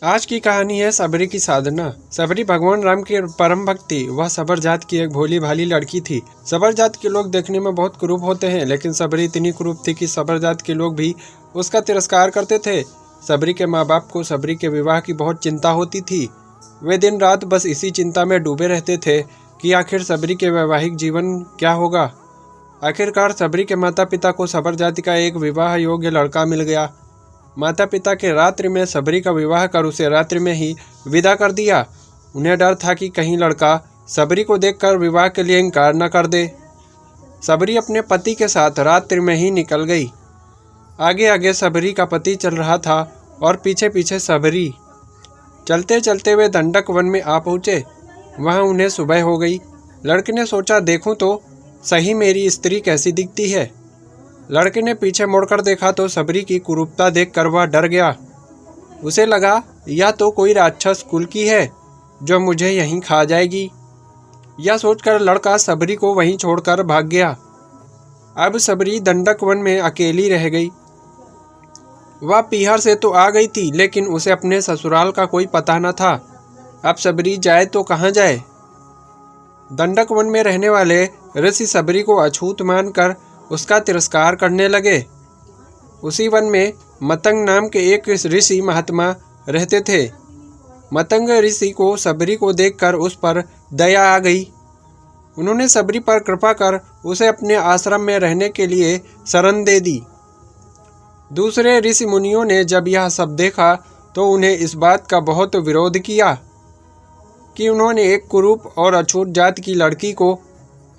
आज की कहानी है सबरी की साधना। सबरी भगवान राम की परम भक्ति। वह सबर जात की एक भोली भाली लड़की थी। सबर जात के लोग देखने में बहुत कुरूप होते हैं, लेकिन सबरी इतनी कुरूप थी कि सबर जात के लोग भी उसका तिरस्कार करते थे। सबरी के माँ बाप को सबरी के विवाह की बहुत चिंता होती थी। वे दिन रात बस इसी चिंता में डूबे रहते थे कि आखिर सबरी के वैवाहिक जीवन क्या होगा। आखिरकार सबरी के माता पिता को सबर जाति का एक विवाह योग्य लड़का मिल गया। माता पिता के रात्रि में सबरी का विवाह कर उसे रात्रि में ही विदा कर दिया। उन्हें डर था कि कहीं लड़का सबरी को देखकर विवाह के लिए इनकार न कर दे। सबरी अपने पति के साथ रात्रि में ही निकल गई। आगे आगे सबरी का पति चल रहा था और पीछे पीछे सबरी। चलते चलते वे दंडक वन में आ पहुँचे। वहाँ उन्हें सुबह हो गई। लड़के ने सोचा, देखूं तो सही मेरी स्त्री कैसी दिखती है। लड़के ने पीछे मुड़कर देखा तो सबरी की कुरूपता देखकर वह डर गया। उसे लगा, यह तो कोई राक्षस कुल की है जो मुझे यहीं खा जाएगी। यह सोचकर लड़का सबरी को वहीं छोड़कर भाग गया। अब सबरी दंडक वन में अकेली रह गई। वह पीहर से तो आ गई थी, लेकिन उसे अपने ससुराल का कोई पता न था। अब सबरी जाए तो कहाँ जाए। दंडक वन में रहने वाले ऋषि सबरी को अछूत मानकर उसका तिरस्कार करने लगे। उसी वन में मतंग नाम के एक ऋषि महात्मा रहते थे। मतंग ऋषि को सबरी को देखकर उस पर दया आ गई। उन्होंने सबरी पर कृपा कर उसे अपने आश्रम में रहने के लिए शरण दे दी। दूसरे ऋषि मुनियों ने जब यह सब देखा तो उन्हें इस बात का बहुत विरोध किया कि उन्होंने एक कुरूप और अछूत जात की लड़की को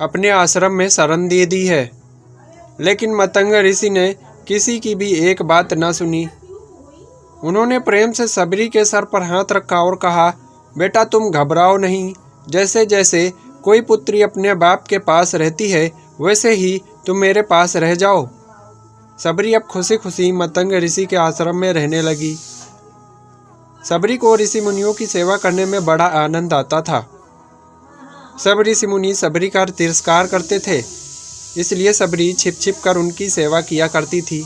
अपने आश्रम में शरण दे दी है। लेकिन मतंग ऋषि ने किसी की भी एक बात न सुनी। उन्होंने प्रेम से सबरी के सर पर हाथ रखा और कहा, बेटा तुम घबराओ नहीं। जैसे जैसे कोई पुत्री अपने बाप के पास रहती है, वैसे ही तुम मेरे पास रह जाओ। सबरी अब खुशी खुशी मतंग ऋषि के आश्रम में रहने लगी। सबरी को ऋषि मुनियों की सेवा करने में बड़ा आनंद आता था। सब ऋषि मुनि सबरी का तिरस्कार करते थे, इसलिए सबरी छिप छिप कर उनकी सेवा किया करती थी।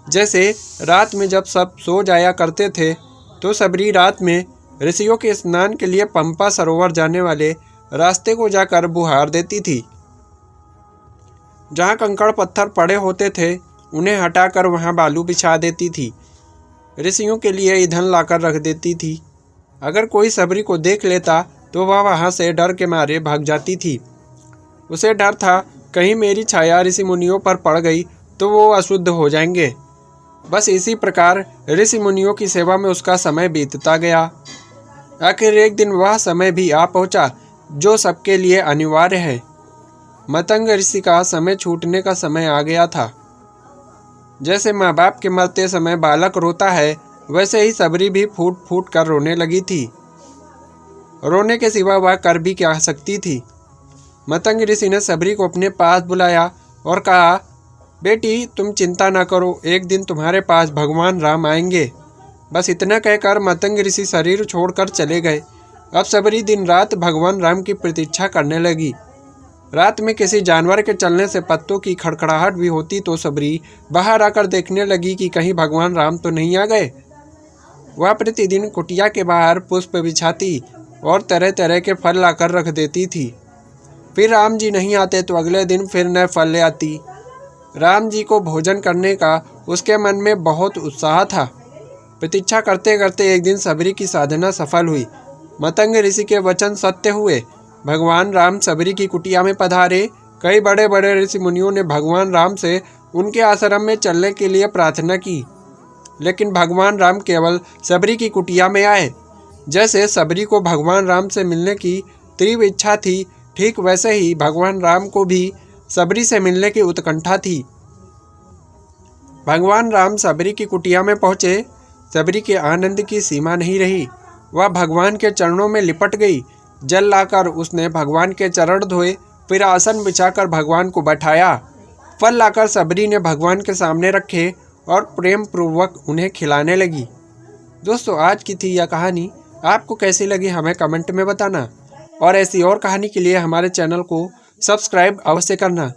जैसे रात में जब सब सो जाया करते थे तो सबरी रात में ऋषियों के स्नान के लिए पंपा सरोवर जाने वाले रास्ते को जाकर बुहार देती थी। जहाँ कंकड़ पत्थर पड़े होते थे उन्हें हटाकर वहाँ बालू बिछा देती थी। ऋषियों के लिए ईंधन लाकर रख देती थी। अगर कोई सबरी को देख लेता तो वह वहाँ से डर के मारे भाग जाती थी। उसे डर था कहीं मेरी छाया ऋषि मुनियों पर पड़ गई तो वो अशुद्ध हो जाएंगे। बस इसी प्रकार ऋषि मुनियों की सेवा में उसका समय बीतता गया। आखिर एक दिन वह समय भी आ पहुंचा जो सबके लिए अनिवार्य है। मतंग ऋषि का समय छूटने का समय आ गया था। जैसे माँ बाप के मरते समय बालक रोता है, वैसे ही सबरी भी फूट फूट कर रोने लगी थी। रोने के सिवा वह कर भी क्या सकती थी। मतंग ऋषि ने सबरी को अपने पास बुलाया और कहा, बेटी तुम चिंता न करो, एक दिन तुम्हारे पास भगवान राम आएंगे। बस इतना कहकर मतंग ऋषि शरीर छोड़कर चले गए। अब सबरी दिन रात भगवान राम की प्रतीक्षा करने लगी। रात में किसी जानवर के चलने से पत्तों की खड़खड़ाहट भी होती तो सबरी बाहर आकर देखने लगी कि कहीं भगवान राम तो नहीं आ गए। वह प्रतिदिन कुटिया के बाहर पुष्प बिछाती और तरह तरह के फल लाकर रख देती थी। फिर राम जी नहीं आते तो अगले दिन फिर नए फल ले आती। राम जी को भोजन करने का उसके मन में बहुत उत्साह था। प्रतीक्षा करते करते एक दिन सबरी की साधना सफल हुई। मतंग ऋषि के वचन सत्य हुए। भगवान राम सबरी की कुटिया में पधारे। कई बड़े बड़े ऋषि मुनियों ने भगवान राम से उनके आश्रम में चलने के लिए प्रार्थना की, लेकिन भगवान राम केवल सबरी की कुटिया में आए। जैसे सबरी को भगवान राम से मिलने की तीव्र इच्छा थी, ठीक वैसे ही भगवान राम को भी सबरी से मिलने की उत्कंठा थी। भगवान राम सबरी की कुटिया में पहुँचे। सबरी के आनंद की सीमा नहीं रही। वह भगवान के चरणों में लिपट गई। जल लाकर उसने भगवान के चरण धोए, फिर आसन बिछाकर भगवान को बैठाया। फल लाकर सबरी ने भगवान के सामने रखे और प्रेम पूर्वक उन्हें खिलाने लगी। दोस्तों, आज की थी यह कहानी। आपको कैसी लगी हमें कमेंट में बताना, और ऐसी और कहानी के लिए हमारे चैनल को सब्सक्राइब अवश्य करना।